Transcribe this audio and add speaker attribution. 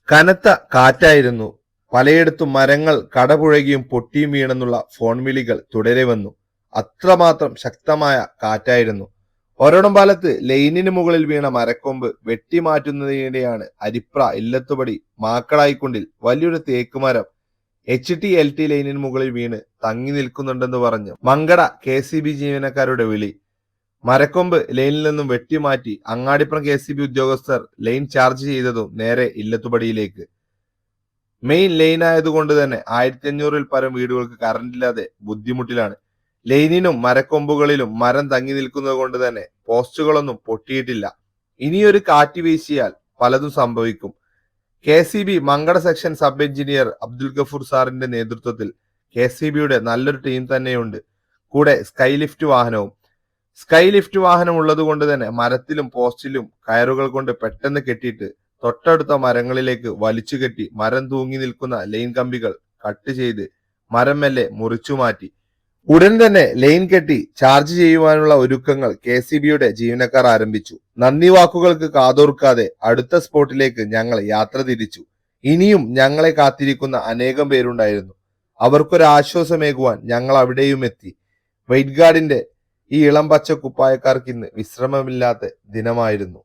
Speaker 1: കനത്ത കാറ്റായിരുന്നു. പലയിടത്തും മരങ്ങൾ കടപുഴകിയും പൊട്ടിയും വീണെന്നുള്ള ഫോൺ വിളികൾ തുടരെ വന്നു. അത്രമാത്രം ശക്തമായ കാറ്റായിരുന്നു. ഒരടംപാലത്ത് ലൈനിന് മുകളിൽ വീണ മരക്കൊമ്പ് വെട്ടിമാറ്റുന്നതിനിടെയാണ് അരിപ്ര ഇല്ലത്തുപടി മാക്കളായിക്കുണ്ടിൽ വലിയൊരു തേക്കുമരം HT-LT ലൈനിന് മുകളിൽ വീണ് തങ്ങി നിൽക്കുന്നുണ്ടെന്ന് പറഞ്ഞ് മങ്കട KCB ജീവനക്കാരുടെ വിളി. മരക്കൊമ്പ് ലൈനിൽ നിന്നും വെട്ടിമാറ്റി അങ്ങാടിപ്പുറം KCB ഉദ്യോഗസ്ഥർ ലൈൻ ചാർജ് ചെയ്തതും നേരെ ഇല്ലത്തുപടിയിലേക്ക്. മെയിൻ ലൈൻ ആയതുകൊണ്ട് തന്നെ 1500-ൽ പരം വീടുകൾക്ക് കറണ്ടില്ലാതെ ബുദ്ധിമുട്ടിലാണ്. ലൈനിനും മരക്കൊമ്പുകളിലും മരം തങ്ങി നിൽക്കുന്നത് കൊണ്ട് തന്നെ പോസ്റ്റുകളൊന്നും പൊട്ടിയിട്ടില്ല. ഇനിയൊരു കാറ്റ് വീശിയാൽ പലതും സംഭവിക്കും. KCB Mankada section sub engineer Abdul Gafoor സാറിന്റെ നേതൃത്വത്തിൽ KCBയുടെ നല്ലൊരു ടീം തന്നെയുണ്ട്. കൂടെ സ്കൈ ലിഫ്റ്റ് വാഹനം ഉള്ളത് കൊണ്ട് തന്നെ മരത്തിലും പോസ്റ്റിലും കയറുകൾ കൊണ്ട് പെട്ടെന്ന് കെട്ടിയിട്ട് തൊട്ടടുത്ത മരങ്ങളിലേക്ക് വലിച്ചു കെട്ടി മരം തൂങ്ങി നിൽക്കുന്ന ലൈൻ കമ്പികൾ കട്ട് ചെയ്ത് മരം മെല്ലെ മുറിച്ചു മാറ്റി. ഉടൻ തന്നെ ലൈൻ കെട്ടി ചാർജ് ചെയ്യുവാനുള്ള ഒരുക്കങ്ങൾ KCBയുടെ ജീവനക്കാർ ആരംഭിച്ചു. നന്ദി വാക്കുകൾക്ക് കാതോർക്കാതെ അടുത്ത സ്പോട്ടിലേക്ക് ഞങ്ങൾ യാത്ര തിരിച്ചു. ഇനിയും ഞങ്ങളെ കാത്തിരിക്കുന്ന അനേകം പേരുണ്ടായിരുന്നു. അവർക്കൊരാശ്വാസമേകുവാൻ ഞങ്ങൾ അവിടെയും എത്തി. വൈറ്റ് ഗാർഡിന്റെ ഈ ഇളം പച്ച കുപ്പായക്കാർക്ക് ഇന്ന് വിശ്രമമില്ലാത്ത ദിനമായിരുന്നു.